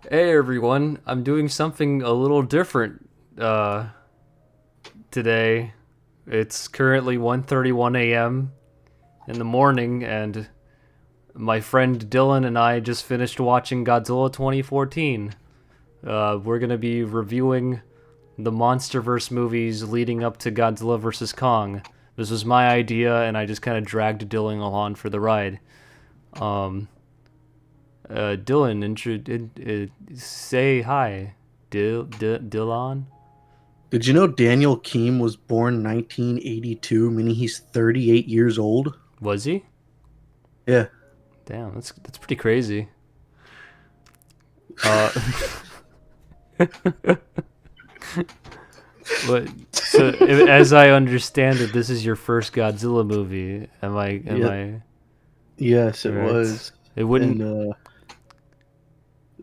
Hey everyone, I'm doing something a little different today. It's currently 1:31 a.m. in the morning and my friend Dillon and I just finished watching Godzilla 2014. We're going to be reviewing the MonsterVerse movies leading up to Godzilla vs. Kong. This was my idea and I just kind of dragged Dillon along for the ride. Um Dillon, say hi. Dillon? Did you know Daniel Keem was born 1982, meaning he's 38 years old? Was he? Yeah. Damn, that's pretty crazy. Uh, but so as I understand it, this is your first Godzilla movie. Am Yeah. I Yes, it correct? was. It And wouldn't.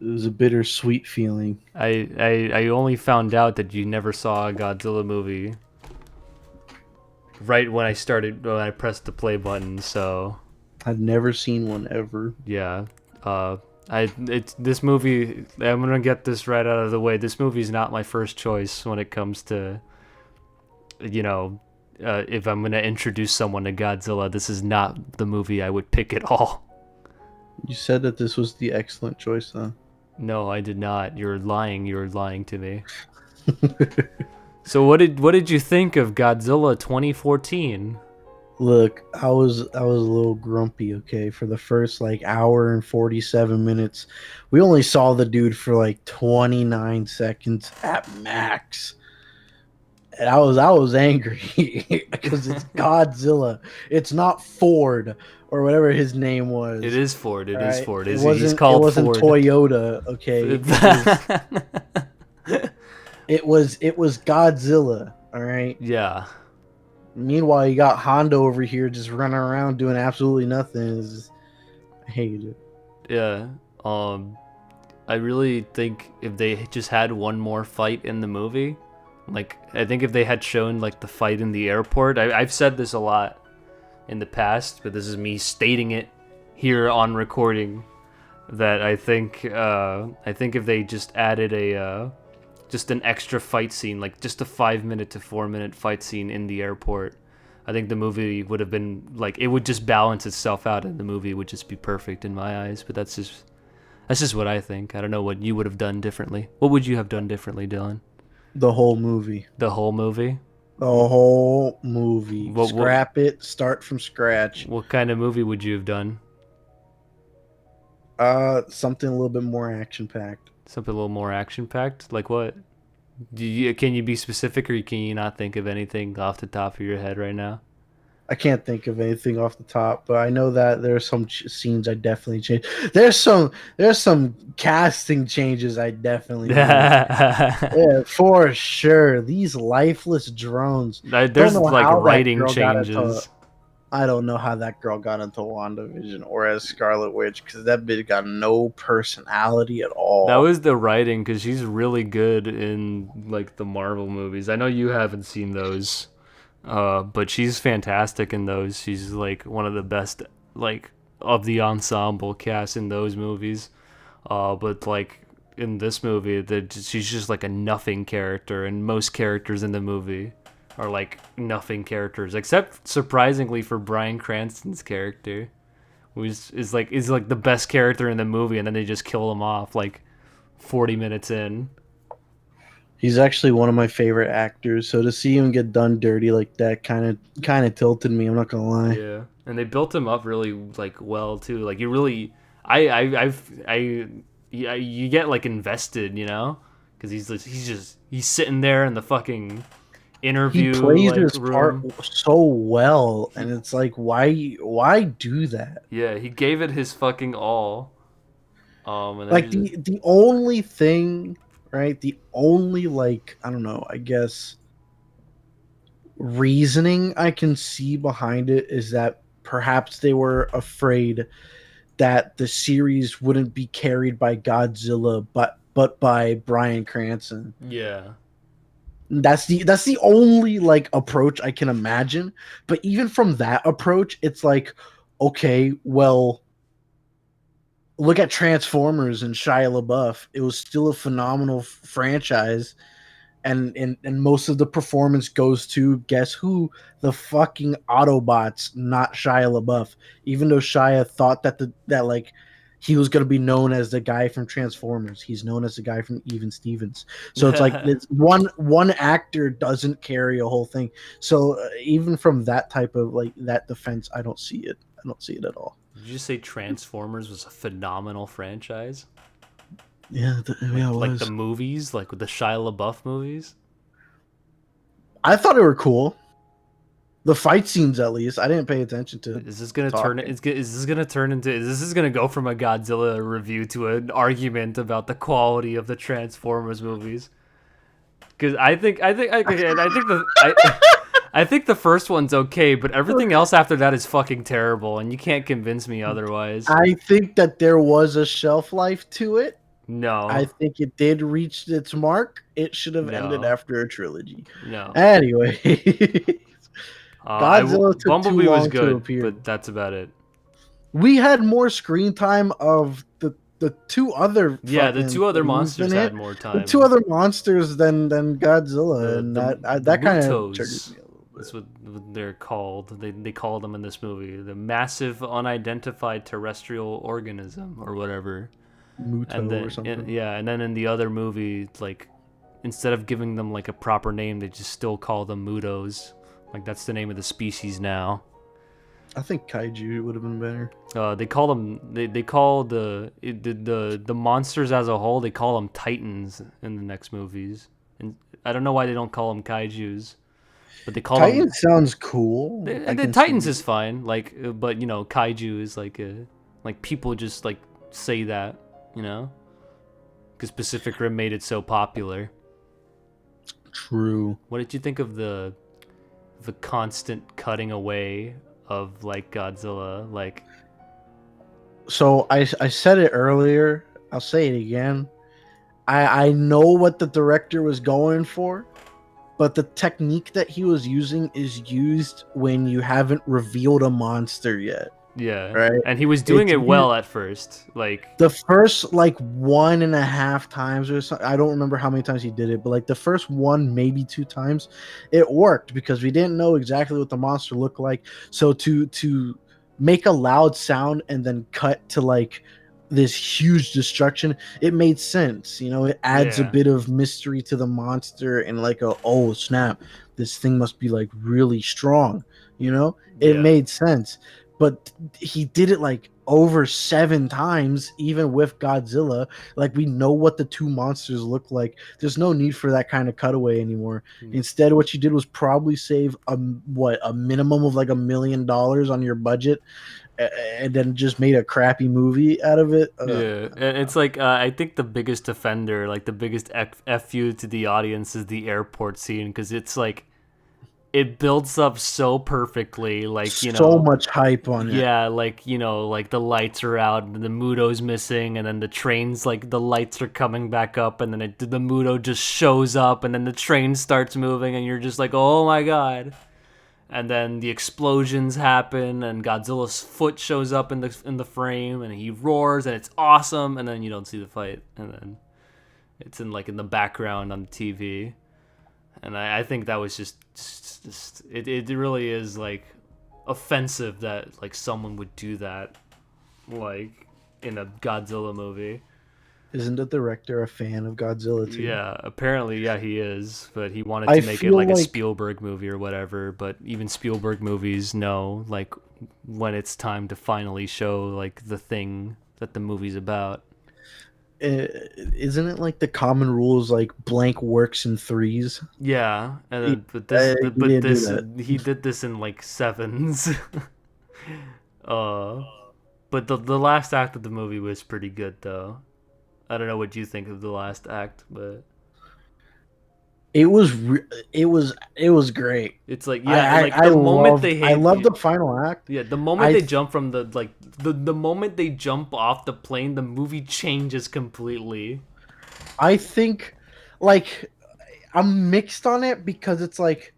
it was a bittersweet feeling. I only found out that you never saw a Godzilla movie right when I pressed the play button. So I'd never seen one ever. yeah, it's this movie. I'm gonna get this right out of the way. This movie is not my first choice when it comes to, you know, if I'm gonna introduce someone to Godzilla. This is not the movie I would pick at all. You said that this was the excellent choice, huh? No, I did not. You're lying. You're lying to me. So what did you think of Godzilla 2014? Look, I was a little grumpy, okay, for the first like hour and 47 minutes. We only saw the dude for like 29 seconds at max. And I was angry because it's Godzilla. It's not Ford or whatever his name It was. is Ford. It All is right, Ford. it He's wasn't. It called wasn't Ford. Toyota. Okay, it was Godzilla. All right. Yeah. Meanwhile, you got Honda over here just running around doing absolutely nothing. I hated it. Yeah. Um, I really think if they just had one more fight in the movie, like I think if they had shown like the fight in the airport, I've said this a lot in the past, but this is me stating it here on recording that I think if they just added a just an extra fight scene, like just a 5 minute to 4 minute fight scene in the airport, I think the movie would have been like it would just balance itself out, and the movie would just be perfect in my eyes. But that's just what I think. I don't know what you would have done differently. What would you have done differently, Dylan? The whole movie. The whole movie? The whole movie. What what Scrap it. Start from scratch. what kind of movie would you have done? Something a little bit more action packed. Something a little more action packed? Like what? Can you be specific, or can you not think of anything off the top of your head right now? I can't think of anything off the top, but I know that there are some scenes I definitely changed. There's some casting changes I definitely made. Yeah, for sure. These lifeless drones. Don't There's know like how that writing girl got into. changes. I don't know how that girl got into WandaVision or as Scarlet Witch because that bitch got no personality at That all. was the writing, because she's really good in like the Marvel movies. I know you haven't seen those, but she's fantastic in those. She's like one of the best, like, of the ensemble cast in those movies. But like in this movie, that she's just like a nothing character, and most characters in the movie are like nothing characters, except surprisingly for Bryan Cranston's character, who is like the best character in the movie, and then they just kill him off like 40 minutes in. He's actually one of my favorite actors, so to see him get done dirty like that kind of tilted me. I'm not gonna lie. Yeah, and they built him up really like well too. Like you really, yeah, you get like invested, because he's sitting there in the fucking He interview plays like his part room. so well, He and it's like, why do that? Yeah, he gave it his fucking all. And then Like the only thing, right? The only like I don't know, I guess reasoning I can see behind it is that perhaps they were afraid that the series wouldn't be carried by Godzilla, but by Bryan Cranston. yeah, That's the only like approach I can imagine. But even from that approach, it's like, okay, well, Look at Transformers and Shia LaBeouf. It was still a phenomenal franchise, and most of the performance goes to guess who? The fucking Autobots, not Shia LaBeouf. Even though Shia thought that like he was gonna be known as the guy from Transformers, he's known as the guy from Even Stevens. So it's like it's one actor doesn't carry a whole thing. So even from that type of like that defense, I don't see it. I don't see it at all. Did you say Transformers was a phenomenal franchise? Yeah, yeah, it Like the was. movies, like with the Shia LaBeouf movies? I thought they were cool. The fight scenes, at least, I didn't pay attention to Is this gonna turn? talking. Is this gonna turn into? Is this gonna go from a Godzilla review to an argument about the quality of the Transformers movies? Because I think the first one's okay, but everything else after that is fucking terrible, and you can't convince me otherwise. I think that there was a shelf life to it. I No, think it did reach its mark. It should have ended no, after a trilogy. no. Anyway, Godzilla took too Bumblebee was long to good, appear. but that's about it. We had more screen time of the two other Yeah, the fucking two other things monsters in had it. more The two time. other monsters than Godzilla, and The that kind of triggers Mutos. me a little That's bit. what they're called. They call them in this movie the massive unidentified terrestrial organism or whatever. And Muto or then something. yeah, and then in the other movie, like instead of giving them like a proper name, they just still call them Mutos. Like that's the name of the species now. I think Kaiju would have been better. They call them they call the monsters as a whole. They call them Titans in the next movies, and I don't know why they don't call them Kaiju's, but they call Titan them. sounds cool. I The can Titans see. is fine, like, but you know, Kaiju is like people just like say that, you know, because Pacific Rim made it so popular. True. What did you think of the constant cutting away of like Godzilla? Like, So I said it earlier. I'll say it again. I know what the director was going for, but the technique that he was using is used when you haven't revealed a monster yet, yeah, right? and he was doing It's it well at first. Like, the first like 1.5 times or something. I don't remember how many times he did it, but like the first one, maybe 2 times, it worked because we didn't know exactly what the monster looked like. So to make a loud sound and then cut to like this huge destruction, it made sense. You know, it adds a yeah, bit of mystery to the monster and like a, oh snap, this thing must be like really strong. You know, it yeah. made sense, but he did it like over 7 times, even with Godzilla. Like we know what the two monsters look like. There's no need for that kind of cutaway anymore. Instead, what you did was probably save a minimum of like $1 million on your budget, and then just made a crappy movie out of it. Yeah, and it's like I think the biggest offender, like the biggest fu to the audience, is the airport scene because it's like it builds up so perfectly, like you So know, much hype on it. yeah, like you know, like the lights are out, and the Muto's missing, and then the trains, like the lights are coming back up, and then the Muto just shows up, and then the train starts moving, and you're just like, oh my god. And then the explosions happen, and Godzilla's foot shows up in the frame, and he roars, and it's awesome. And then you don't see the fight, and then it's in the background on the TV. And I think that was just it really is like offensive that like someone would do that like in a Godzilla movie. Isn't the director a fan of Godzilla too? Yeah, apparently, yeah, he is, but he wanted I to make it feel like a like Spielberg movie or whatever. But even Spielberg movies know, like, when it's time to finally show like the thing that the movie's about. isn't it like the common rules like blank works in threes? Yeah, and He, then, but this, he didn't do that. he did this in like sevens. uh, but the last act of the movie was pretty good though. I don't know what you think of the last act, but It was it was great. it's like yeah, like the moment they I hate. loved the final act. Yeah, the moment I they jump from the like the moment they jump off the plane, the movie changes completely. I think like I'm mixed on it because it's like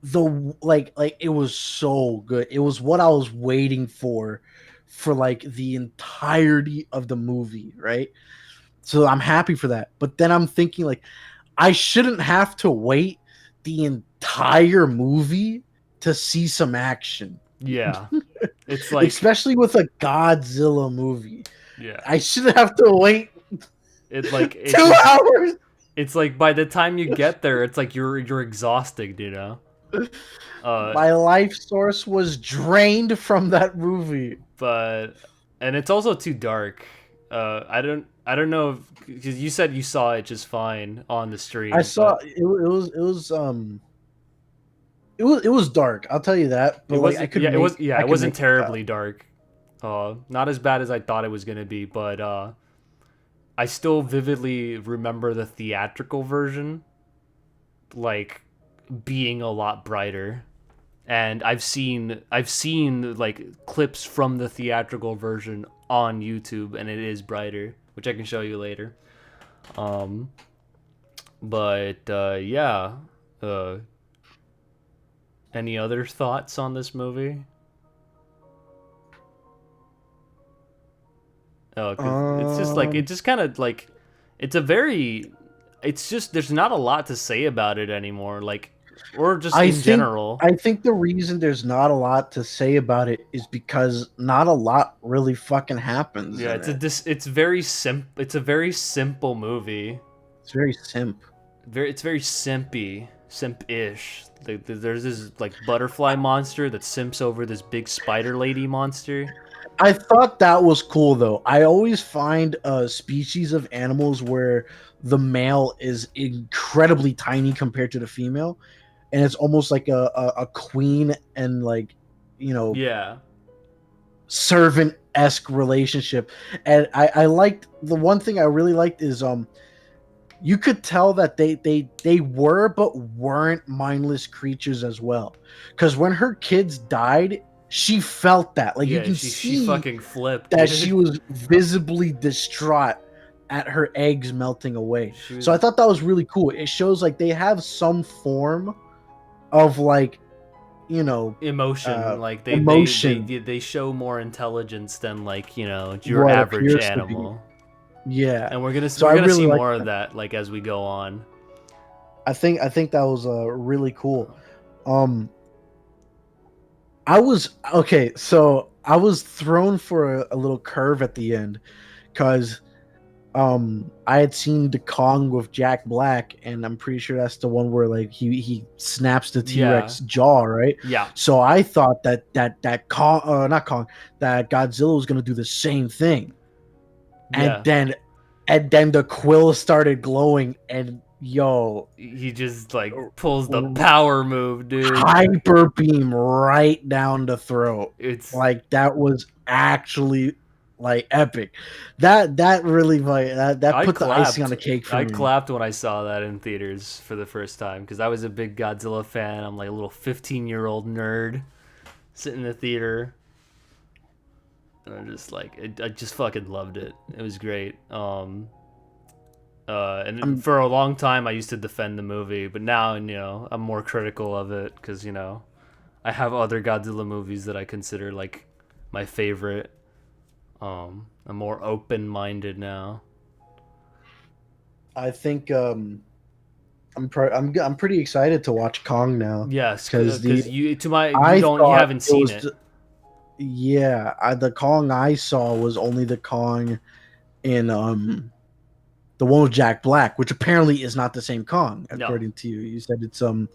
it was so good. It was what I was waiting for for like the entirety of the movie, right? So I'm happy for that. But then I'm thinking like I shouldn't have to wait the entire movie to see some action. Yeah. It's like, Especially with a Godzilla movie. yeah. I shouldn't have to wait It like it two just hours. it's like by the time you get there, it's like you're exhausted, you know. Uh, My life source was drained from that movie. but and it's also too dark. I don't know because you said you saw it just fine on the I stream, saw but it was dark. I'll tell you that. it But like was yeah it was yeah I it could wasn't make it out. terribly dark. Not as bad as I thought it was gonna be, but I still vividly remember the theatrical version, like being a lot brighter. And I've seen like clips from the theatrical version on YouTube, and it is brighter, which I can show you later. Um, but yeah. Uh, any other thoughts on this movie? Oh, because it's just like it Um, just kind of like it's a very it's just there's not a lot to say about it anymore, like or just I in think general. I think the reason there's not a lot to say about it is because not a lot really fucking happens Yeah, in it. it's a very simple movie. It's very simp. It's very simp-ish. There's this like butterfly monster that simps over this big spider lady monster. I thought that was cool though. I always find species of animals where the male is incredibly tiny compared to the female, and it's almost like a queen and like you know Yeah, servant-esque relationship. And I liked the one thing I really liked is you could tell that they were but weren't mindless creatures as well, because when her kids died she felt that, like you yeah. can She see fucking flipped, that she dude. was visibly distraught at her eggs melting away. She So I was thought that was really cool. It shows like they have some form of like emotion. Like emotion, they show more intelligence than like your what average appears to be. animal. Yeah. And we're gonna So we're I gonna really see like more of that. that like as we go on. I think that was really cool. Um I was okay, so I was thrown for a little curve at the end because I had seen the Kong with Jack Black, and I'm pretty sure that's the one where like he snaps the Yeah, T-Rex jaw, right? yeah, So I thought that Kong, not Kong, that Godzilla was gonna do the same thing, and yeah. then the quill started glowing, and yo, He just like pulls the power move, dude. hyper beam right down the throat. It's Like that was actually like epic. That really like that I put the icing on clapped. the cake for I me. clapped when I saw that in theaters for the first time because I was a big Godzilla fan. I'm like a little 15-year-old nerd sitting in the theater, and I'm just like, I just fucking loved it. It was great. And I'm for a long time, I used to defend the movie, but now, I'm more critical of it because, I have other Godzilla movies that I consider like my favorite. I'm more open-minded now. I think I'm pretty excited to watch Kong now Yes, because the because you I don't you thought haven't it seen was it. yeah, the Kong I saw was only the Kong in the one with Jack Black, which apparently is not the same Kong No, according to you. You said no.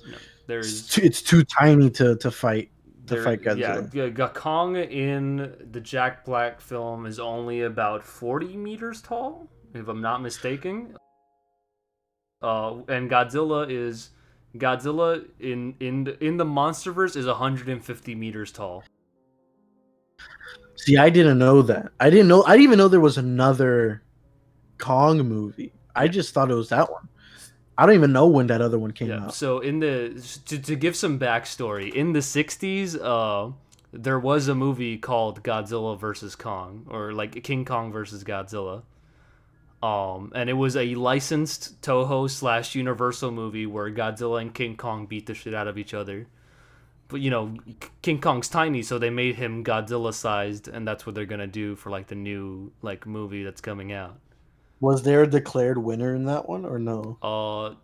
it's too tiny to fight Yeah, Godzilla. Kong in the Jack Black film is only about 40 meters tall, if I'm not mistaken. And Godzilla in the MonsterVerse is 150 meters tall. See, I didn't know that. I didn't even know there was another Kong movie. I Yeah. just thought it was that one. I don't even know when that other one came Yeah. out. So to give some backstory, in the 60s, there was a movie called Godzilla versus Kong, or like King Kong versus Godzilla. And it was a licensed Toho / Universal movie where Godzilla and King Kong beat the shit out of each other. but King Kong's tiny, so they made him Godzilla sized, and that's what they're gonna do for like the new like movie that's coming out. Was there a declared winner in that one or no? Uh,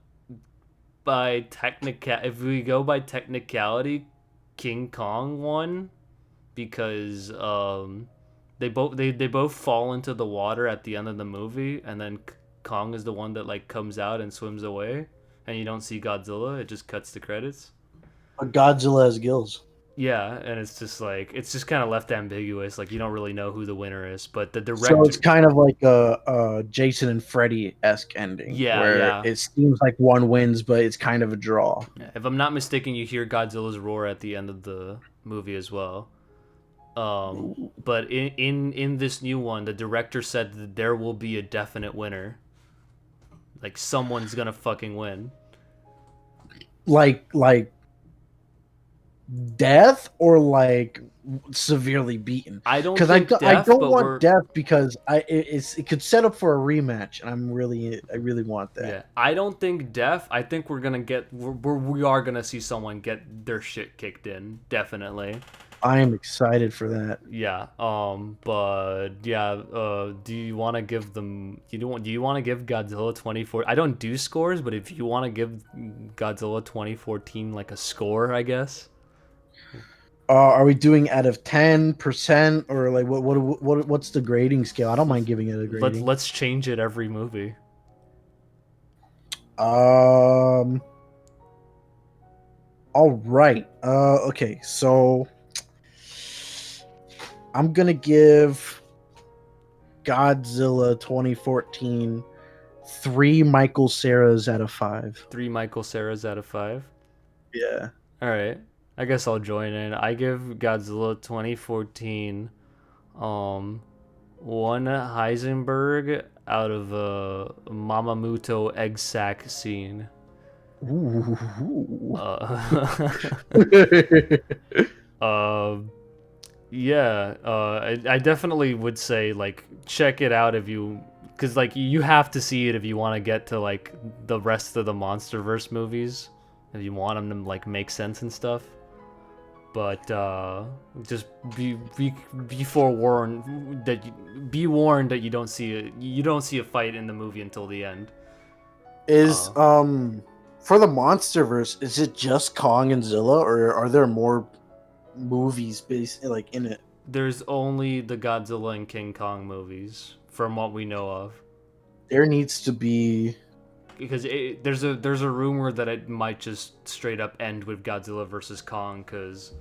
if we go by technicality, King Kong won because they both fall into the water at the end of the movie, and then Kong is the one that like comes out and swims away, and you don't see Godzilla. It just cuts the credits. But Godzilla has gills. Yeah, and it's just kind of left ambiguous. Like you don't really know who the winner is, but the So director. it's kind of like a Jason and Freddy-esque ending, Yeah, where yeah. it seems like one wins, but it's kind of a draw. If I'm not mistaken, you hear Godzilla's roar at the end of the movie as well. But in this new one, the director said that there will be a definite winner. Like someone's gonna fucking win. Like death or like severely beaten. I don't Because think I death, don't but want death because it could set up for a rematch, and I really want that. yeah, I don't think death. I think we are gonna see someone get their shit kicked in. Definitely. I am excited for that. Yeah. But yeah. Do you want to give them? Do you want to give Godzilla 2014? I don't do scores, but if you want to give Godzilla 2014 like a score, I guess. Are we doing out of 10% or like what's the grading scale? I don't mind giving it a grading. Let's change it every movie. Um. All right. Okay. So I'm gonna give Godzilla 2014 3 Michael Cera's out of 5. 3 Michael Cera's out of 5. Yeah. All right. I guess I'll join in. I give Godzilla 2014 one Heisenberg out of a Mamamuto egg sack scene. Ooh. Uh, yeah. I definitely would say like check it out if you, because like you have to see it if you want to get to like the rest of the MonsterVerse movies, if you want them to like make sense and stuff. But just be forewarned that you don't see a fight in the movie until the end. Is for the MonsterVerse, is it just Kong and Zilla, or are there more movies based like in it? There's only the Godzilla and King Kong movies, from what we know of. There needs to be, Because there's a rumor that it might just straight up end with Godzilla versus Kong, because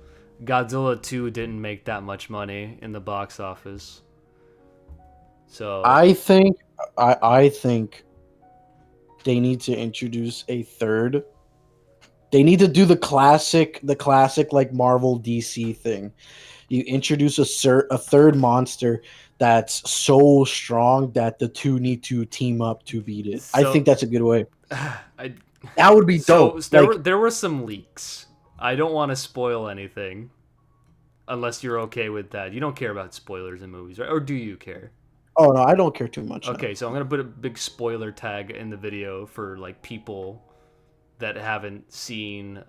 Godzilla 2 didn't make that much money in the box office. So I think they need to introduce a third. They need to do the classic like Marvel DC thing. You introduce a third monster that's so strong that the two need to team up to beat it. I think that's a good way. I, That would be dope. there were some leaks. I don't want to spoil anything, unless you're okay with that. You don't care about spoilers in movies, right? Or do you care? Oh no, I don't care too much. Okay, so I'm gonna put a big spoiler tag in the video for like people that haven't seen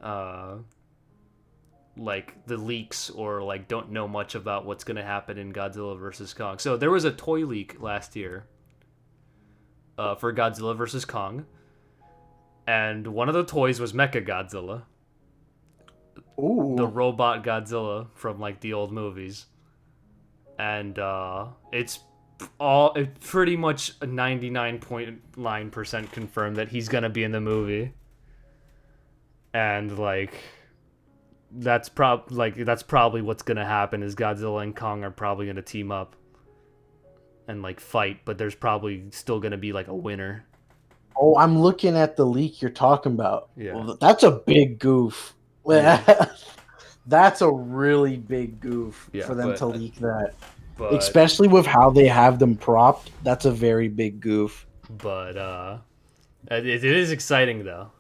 like the leaks or like don't know much about what's gonna happen in Godzilla versus Kong. So there was a toy leak last year for Godzilla versus Kong, and one of the toys was Mecha Godzilla, Ooh. the robot Godzilla from like the old movies, and it's pretty much 99.9% confirmed that he's gonna be in the movie, and like that's probably what's gonna happen is Godzilla and Kong are probably gonna team up and like fight, but there's probably still gonna be like a winner. Oh, I'm looking at the leak you're talking about. Yeah. Well, that's a big goof. Yeah. That's a really big goof Yeah, for them but- to leak that. But Especially with how they have them propped. That's a very big goof. it is exciting though.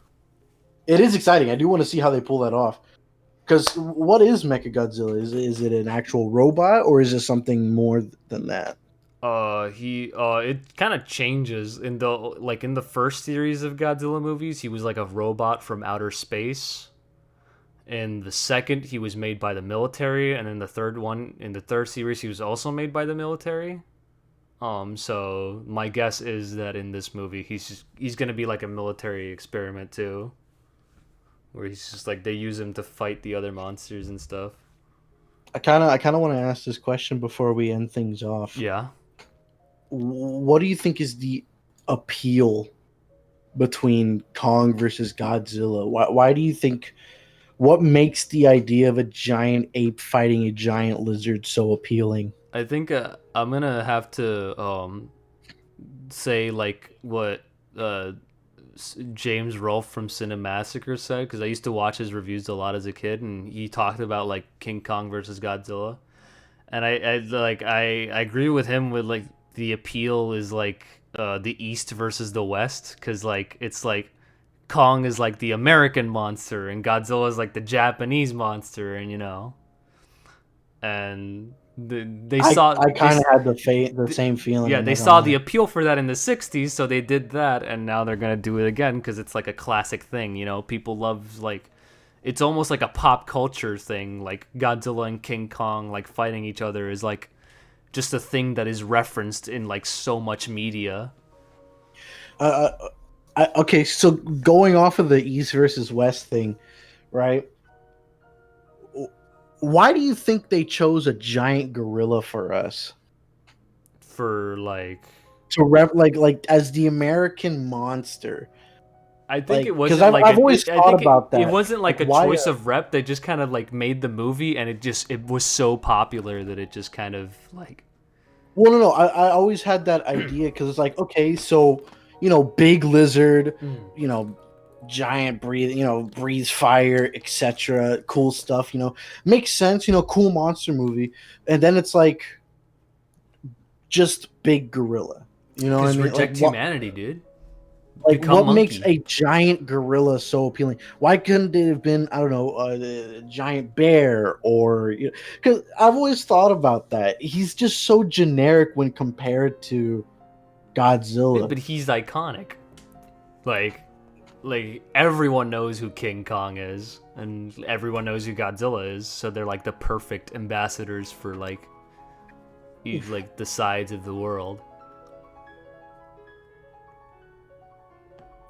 It is exciting. I do want to see how they pull that off. Because what is Mechagodzilla? Is it an actual robot or is it something more than that? It kind of changes in the first series of Godzilla movies. He was like a robot from outer space, In the second, he was made by the military, and in the third series, he was also made by the military. So my guess is that in this movie, he's gonna be like a military experiment too, where he's just like they use him to fight the other monsters and stuff. I kind of want to ask this question before we end things off. Yeah, What do you think is the appeal between Kong versus Godzilla? Why do you think what makes the idea of a giant ape fighting a giant lizard so appealing? I think I'm gonna have to say like what uh, James Rolfe from Cinemassacre said because I used to watch his reviews a lot as a kid, and he talked about like King Kong versus Godzilla, and I agree with him with like the appeal is like the East versus the West because like it's like Kong is like the American monster and Godzilla is like the Japanese monster, and and they saw I kind of had the same feeling. yeah, I'm they not gonna saw the lie. appeal for that in the 60s, so they did that, and now they're going to do it again because it's like a classic thing, People love, like, it's almost like a pop culture thing. Like, Godzilla and King Kong, like, fighting each other is, like, just a thing that is referenced in, like, so much media. Uh, okay, so going off of the East versus West thing, right? Why do you think they chose a giant gorilla for us For, like, to like as the American monster? I think it Like, because wasn't I've like I've always I thought think about it that. wasn't like Like, a why? choice of rep. They just kind of like made the movie, and it was so popular that it just kind of like Well, no. I always had that idea because it's like, okay, so big lizard, mm. you know, giant breathes fire, etc. Cool stuff. Makes sense. Cool monster movie, and then it's like just big gorilla. You know what I Because mean? Like reject what? humanity, dude. Like Become what makes monkey. a giant gorilla so appealing? Why couldn't it have been, I don't know, a giant bear or because I've always thought about that. He's just so generic when compared to Godzilla. But he's iconic. Like everyone knows who King Kong is, and everyone knows who Godzilla is. So they're like the perfect ambassadors for like like the sides of the world.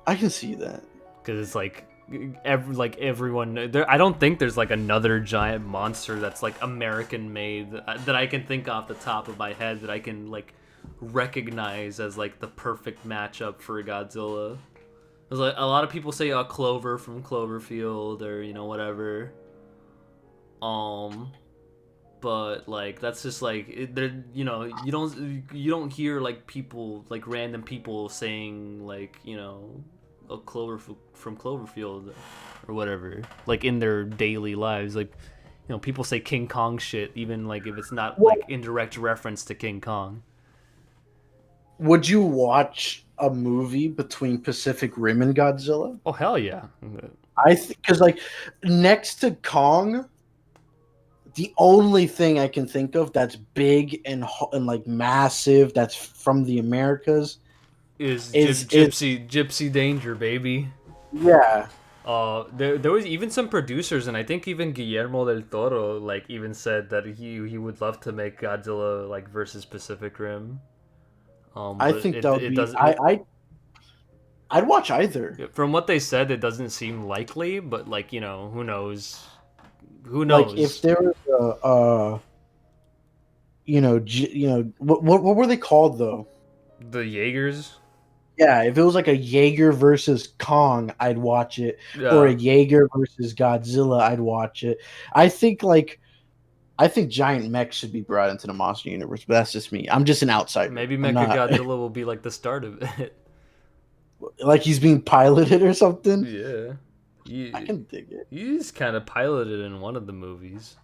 I can see that. Because it's like everyone there. I don't think there's like another giant monster that's like American made that I can think off the top of my head that I can like recognize as like the perfect matchup for Godzilla. There's like a lot of people say Clover from Cloverfield or whatever. Um, but like that's just like there. You don't hear like people like random people saying like a Clover from Cloverfield or whatever like in their daily lives. Like people say King Kong shit even like if it's not Well, like indirect reference to King Kong. would you watch a movie between Pacific Rim and Godzilla? Oh hell yeah. I think because like next to Kong, the only thing I can think of that's big and like massive that's from the Americas Is is Gypsy Danger, baby. yeah. There was even some producers, and I think even Guillermo del Toro like even said that he would love to make Godzilla like versus Pacific Rim. I But think that would it be doesn't. I'd watch either. From what they said, it doesn't seem likely. But like who knows? Who Like if knows? there was what were they called though? The Jaegers. Yeah, if it was like a Jaeger versus Kong, I'd watch it, or a Yeah, Jaeger versus Godzilla, I'd watch it. I think like I think giant mechs should be brought into the monster universe, but that's just me. I'm just an outsider. maybe I'm Mecha not Godzilla will be like the start of it. like he's being piloted or something. Yeah, I he can dig it. he's kind of piloted in one of the movies.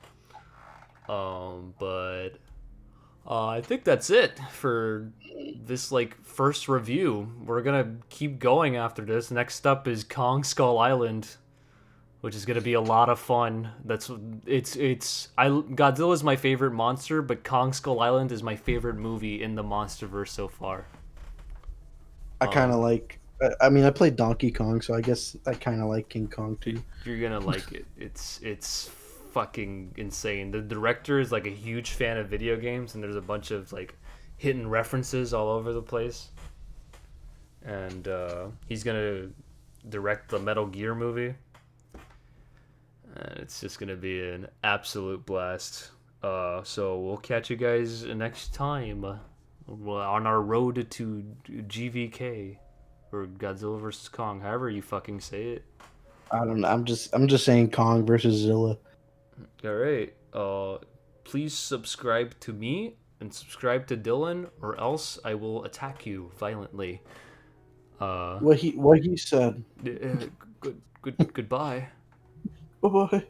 But I think that's it for this like first review. We're gonna keep going after this. Next up is Kong Skull Island, which is gonna be a lot of fun. Godzilla's my favorite monster, but Kong Skull Island is my favorite movie in the MonsterVerse so far. I kind of Um, like I mean, I played Donkey Kong, so I guess I kind of like King Kong too. You're gonna like it. It's fucking insane. The director is like a huge fan of video games, and there's a bunch of like hidden references all over the place. And he's gonna direct the Metal Gear movie, and it's just gonna be an absolute blast. So we'll catch you guys next time on our road to GVK or Godzilla versus Kong, however you fucking say it. I don't know. I'm just saying Kong versus Zilla. All right. Please subscribe to me and subscribe to Dillon, or else I will attack you violently. Uh, What he said. goodbye. Bye.